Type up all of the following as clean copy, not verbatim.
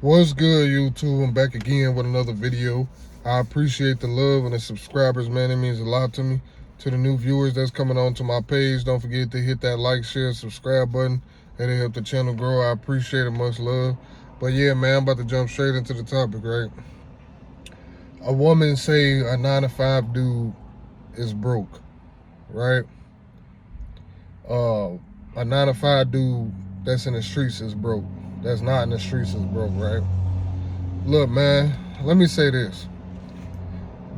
What's good, YouTube? I'm back again with another video. I appreciate the love and the subscribers, man. It means a lot to me. To the new viewers that's coming on to my page, don't forget to hit that like, share, subscribe button. It'll help the channel grow. I appreciate it. Much love. But yeah, man, I'm about to jump straight into the topic, right? A woman say a 9-to-5 dude is broke, right? A 9-to-5 dude that's in the streets is broke. That's not in the streets is broke, right? Look, man, let me say this.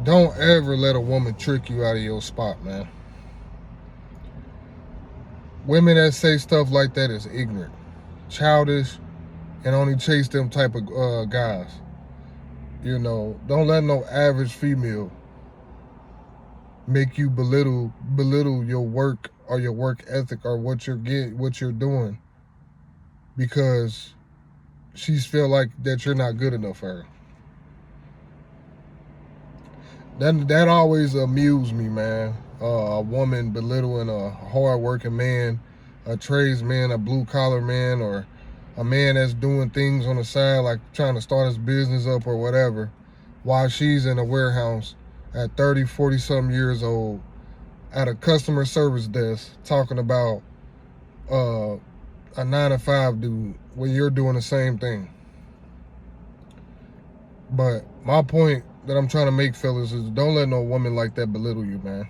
Don't ever let a woman trick you out of your spot, man. Women that say stuff like that is ignorant, childish, and only chase them type of guys. You know, don't let no average female make you belittle your work or your work ethic or what you're doing because she's feel like that you're not good enough for her. That always amused me, man. A woman belittling a hard-working man, a tradesman, a blue-collar man, or a man that's doing things on the side, like trying to start his business up or whatever, while she's in a warehouse at 30, 40-something years old at a customer service desk talking about a 9-to-5 dude when you're doing the same thing. But my point that I'm trying to make, fellas, is don't let no woman like that belittle you, man.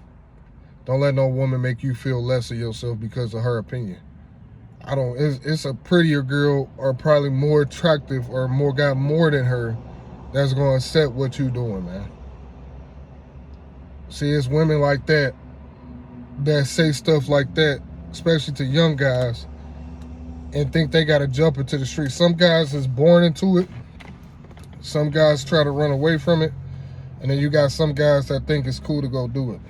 Don't let no woman make you feel less of yourself because of her opinion. It's a prettier girl or probably more attractive or got more than her that's going to set what you doing, man. See, it's women like that say stuff like that, especially to young guys, and think they got to jump into the street. Some guys is born into it. Some guys try to run away from it. And then you got some guys that think it's cool to go do it.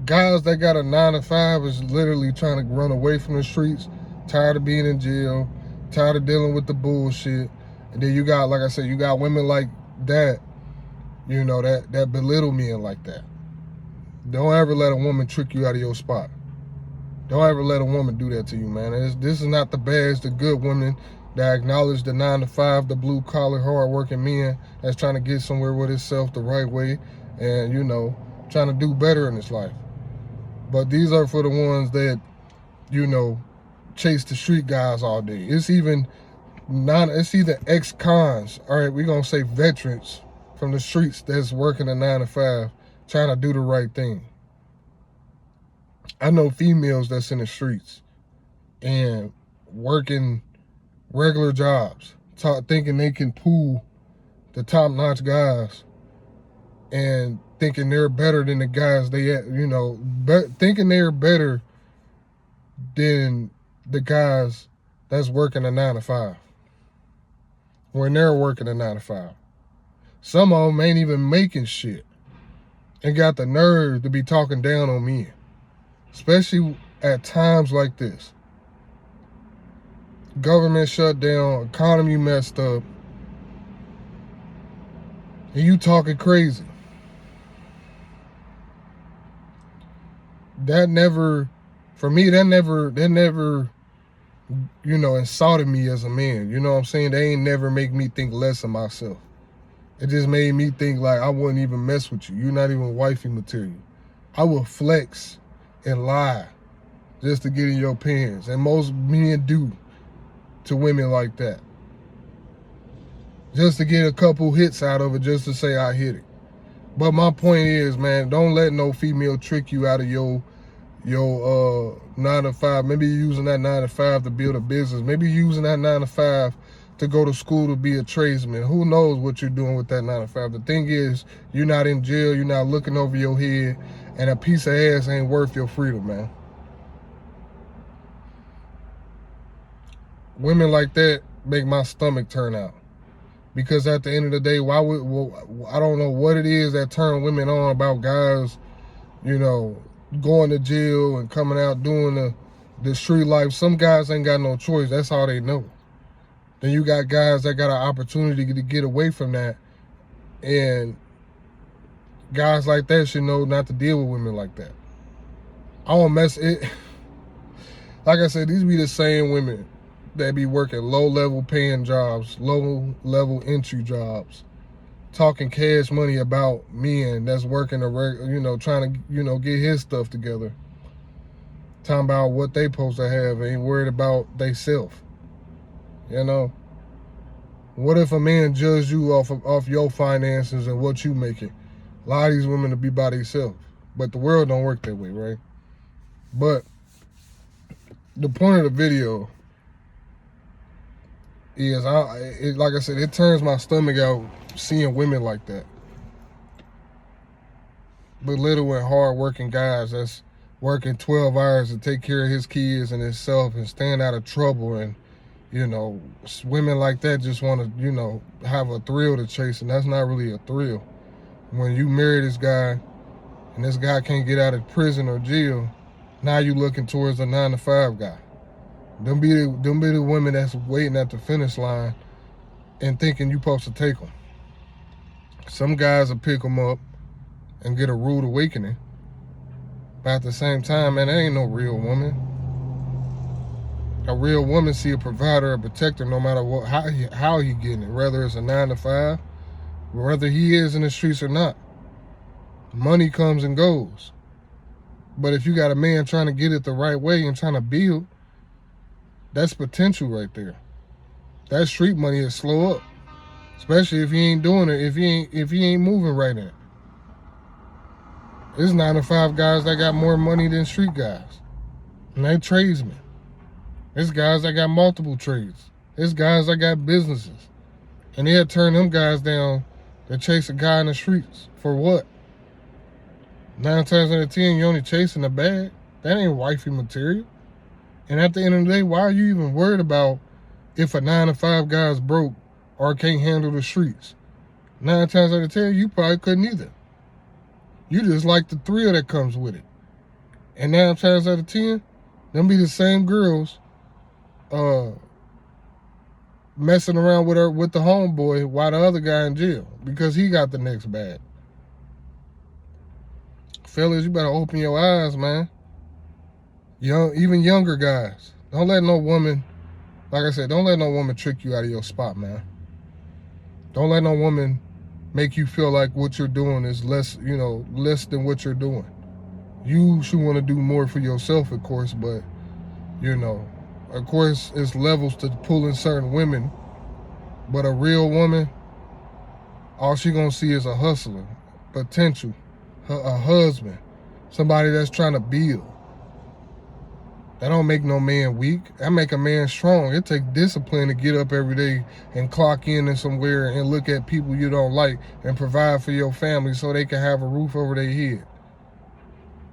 Guys that got a 9-to-5 is literally trying to run away from the streets, tired of being in jail, tired of dealing with the bullshit. And then you got, like I said, you got women like that, you know, that belittle men like that. Don't ever let a woman trick you out of your spot. Don't ever let a woman do that to you, man. This is not the bad, it's the good women that acknowledge the 9-to-5, the blue-collar, hard-working men that's trying to get somewhere with himself the right way and, you know, trying to do better in his life. But these are for the ones that, you know, chase the street guys all day. It's either ex-cons, all right, we're going to say veterans from the streets that's working a 9-to-5, trying to do the right thing. I know females that's in the streets and working regular jobs, thinking they can pull the top-notch guys and thinking they're better than the guys thinking they're better than the guys that's working a 9-to-5 when they're working a 9-to-5. Some of them ain't even making shit and got the nerve to be talking down on me, especially at times like this. Government shut down, economy messed up, and you talking crazy. That never, you know, insulted me as a man. You know what I'm saying? They ain't never make me think less of myself. It just made me think like I wouldn't even mess with you. You're not even wifey material. I would flex and lie just to get in your pants. And most men do to women like that. Just to get a couple hits out of it, just to say I hit it. But my point is, man, don't let no female trick you out of your 9-to-5. Maybe you're using that 9-to-5 to build a business. Maybe you're using that 9-to-5 to go to school to be a tradesman. Who knows what you're doing with that 9-to-5? The thing is, you're not in jail, you're not looking over your head, and a piece of ass ain't worth your freedom, man. Women like that make my stomach turn out. Because at the end of the day, I don't know what it is that turn women on about guys, you know, going to jail and coming out doing the street life. Some guys ain't got no choice. That's all they know. Then you got guys that got an opportunity to get away from that. And guys like that should know not to deal with women like that. I don't mess it. Like I said, these be the same women that be working low-level paying jobs, low-level entry jobs, talking cash money about men that's working, trying to, get his stuff together. Talking about what they supposed to have, ain't worried about they self. What if a man judged you off your finances and what you making? A lot of these women to be by themselves. But the world don't work that way, right? But the point of the video is, like I said, it turns my stomach out seeing women like that. Belittling hard-working guys that's working 12 hours to take care of his kids and himself and staying out of trouble. And, women like that just want to, have a thrill to chase, and that's not really a thrill. When you marry this guy and this guy can't get out of prison or jail, now you looking towards a 9-to-5 guy. Them be the women that's waiting at the finish line and thinking you supposed to take them. Some guys will pick them up and get a rude awakening. But at the same time, man, that ain't no real woman. A real woman see a provider, a protector, no matter how he getting it, whether it's a 9-to-5, whether he is in the streets or not. Money comes and goes. But if you got a man trying to get it the right way and trying to build, that's potential right there. That street money is slow up, especially if he ain't doing it, if he ain't moving right in it. There's 9-to-5 guys that got more money than street guys, and they tradesmen. There's guys that got multiple trades. There's guys that got businesses, and they'll turn them guys down to chase a guy in the streets for what? 9 times out of 10, you only chasing a bag. That ain't wifey material. And at the end of the day, why are you even worried about if a 9-to-5 guy's broke or can't handle the streets? 9 times out of 10, you probably couldn't either. You just like the thrill that comes with it. And 9 times out of 10, them be the same girls messing around with the homeboy while the other guy in jail because he got the next bag. Fellas, you better open your eyes, man. Even younger guys. Don't let no woman, like I said, don't let no woman trick you out of your spot, man. Don't let no woman make you feel like what you're doing is less than what you're doing. You should want to do more for yourself, of course, but, of course, it's levels to pulling certain women. But a real woman, all she gonna see is a hustler, potential, a husband, somebody that's trying to build. That don't make no man weak. That make a man strong. It takes discipline to get up every day and clock in somewhere and look at people you don't like and provide for your family so they can have a roof over their head.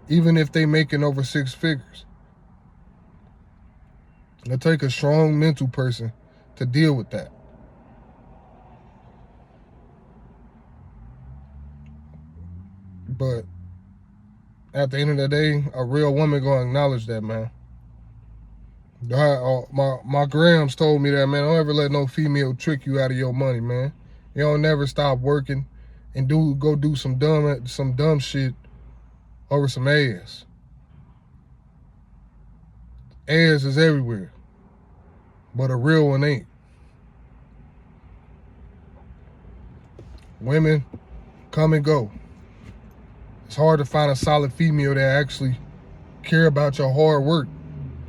Even if they making over 6 figures. It take a strong mental person to deal with that. But at the end of the day, a real woman gonna acknowledge that, man. My Grams told me that, man. Don't ever let no female trick you out of your money, man. You don't never stop working and go do some dumb shit over some ass. Ass is everywhere, but a real one ain't. Women come and go. It's hard to find a solid female that actually care about your hard work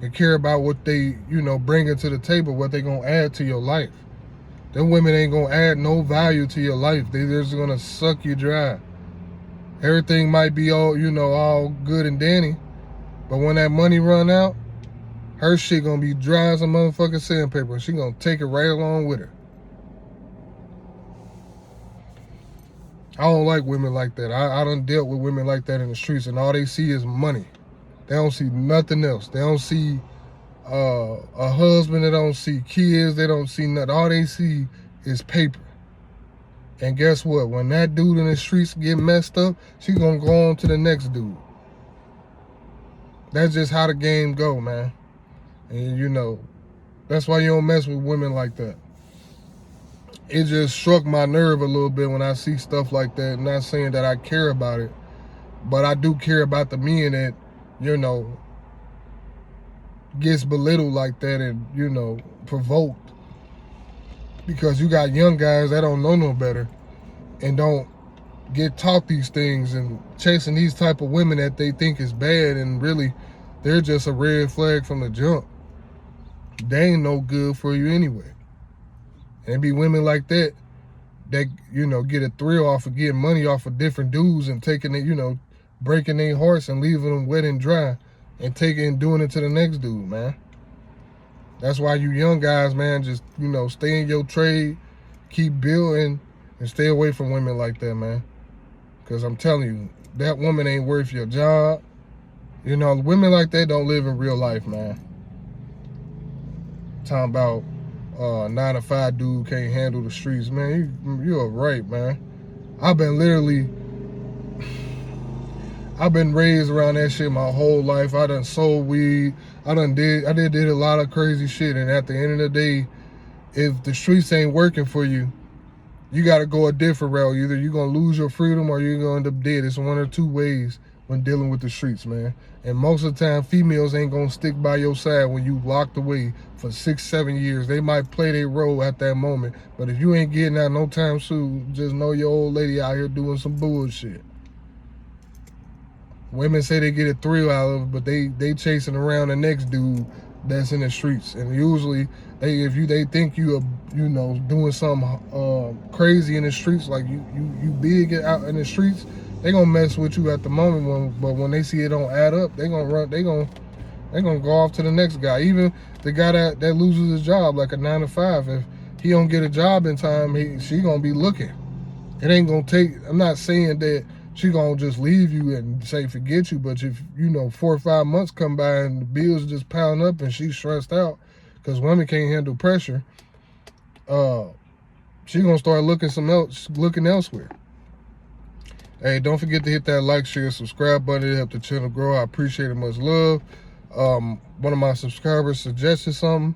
and care about what they, bring to the table, what they gonna add to your life. Them women ain't gonna add no value to your life. They just gonna suck you dry. Everything might be all good and dandy, but when that money run out, her shit gonna be dry as a motherfucking sandpaper. She gonna take it right along with her. I don't like women like that. I done dealt with women like that in the streets, and all they see is money. They don't see nothing else. They don't see a husband. They don't see kids. They don't see nothing. All they see is paper. And guess what? When that dude in the streets get messed up, she gonna go on to the next dude. That's just how the game go, man. And that's why you don't mess with women like that. It just struck my nerve a little bit when I see stuff like that. I'm not saying that I care about it, but I do care about the men that, gets belittled like that and, you know, provoked, because you got young guys that don't know no better and don't get taught these things and chasing these type of women that they think is bad, and really they're just a red flag from the jump. They ain't no good for you anyway. And it be women like that that, you know, get a thrill off of getting money off of different dudes and taking it, you know, breaking their hearts and leaving them wet and dry and taking and doing it to the next dude, man. That's why you young guys, man, just, you know, stay in your trade, keep building, and stay away from women like that, man. Because I'm telling you, that woman ain't worth your job. You know, women like that don't live in real life, man. Talking about 9-to-5 dude can't handle the streets, man. You're right, man. I've been raised around that shit my whole life. I done sold weed. I did a lot of crazy shit. And at the end of the day, if the streets ain't working for you, you got to go a different route. Either you're going to lose your freedom or you're going to end up dead. It's one or two ways when dealing with the streets, man. And most of the time, females ain't going to stick by your side when you locked away for 6-7 years. They might play their role at that moment. But if you ain't getting out no time soon, just know your old lady out here doing some bullshit. Women say they get a thrill out of it, but they chasing around the next dude that's in the streets. And usually, they think you are, you know, doing something crazy in the streets, like you big out in the streets, they gonna mess with you at the moment. But when they see it don't add up, they gonna go off to the next guy. Even the guy that loses his job, like a 9-to-5, if he don't get a job in time, she gonna be looking. It ain't gonna take. I'm not saying that she gonna just leave you and say forget you, but if, you know, 4 or 5 months come by and the bills just piling up and she's stressed out because women can't handle pressure, she gonna start looking elsewhere. Hey, don't forget to hit that like, share, subscribe button to help the channel grow. I appreciate it, much love. One of my subscribers suggested something.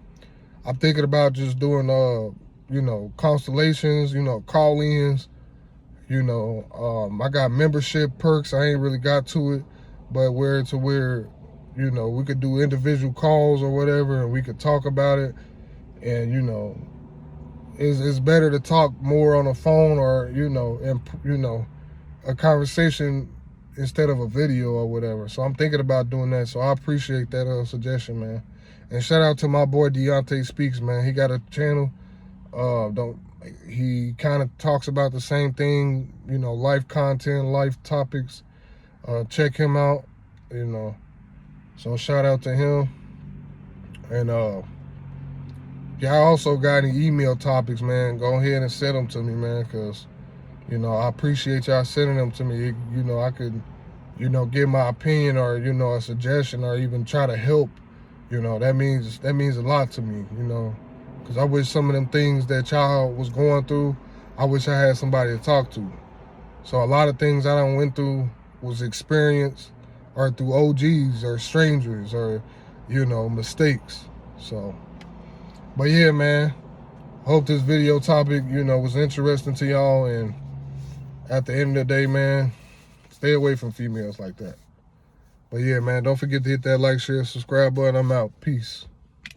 I'm thinking about just doing you know, constellations, you know, call-ins. You know, I got membership perks. I ain't really got to it, but where, you know, we could do individual calls or whatever, and we could talk about it. And, you know, it's better to talk more on the phone, or, you know, and, you know, a conversation instead of a video or whatever. So I'm thinking about doing that. So I appreciate that suggestion, man. And shout out to my boy Deontay Speaks, man. He got a channel. He kind of talks about the same thing, you know, life content, life topics. Check him out, you know. So shout out to him. And y'all also got any email topics, man, go ahead and send them to me, man, because, you know, I appreciate y'all sending them to me. You know, I could, you know, give my opinion or, you know, a suggestion or even try to help. You know, that means a lot to me, you know. Because I wish some of them things that y'all was going through, I wish I had somebody to talk to. So a lot of things I done went through was experience or through OGs or strangers or, you know, mistakes. So, but yeah, man, hope this video topic, you know, was interesting to y'all. And at the end of the day, man, stay away from females like that. But yeah, man, don't forget to hit that like, share, subscribe button. I'm out. Peace.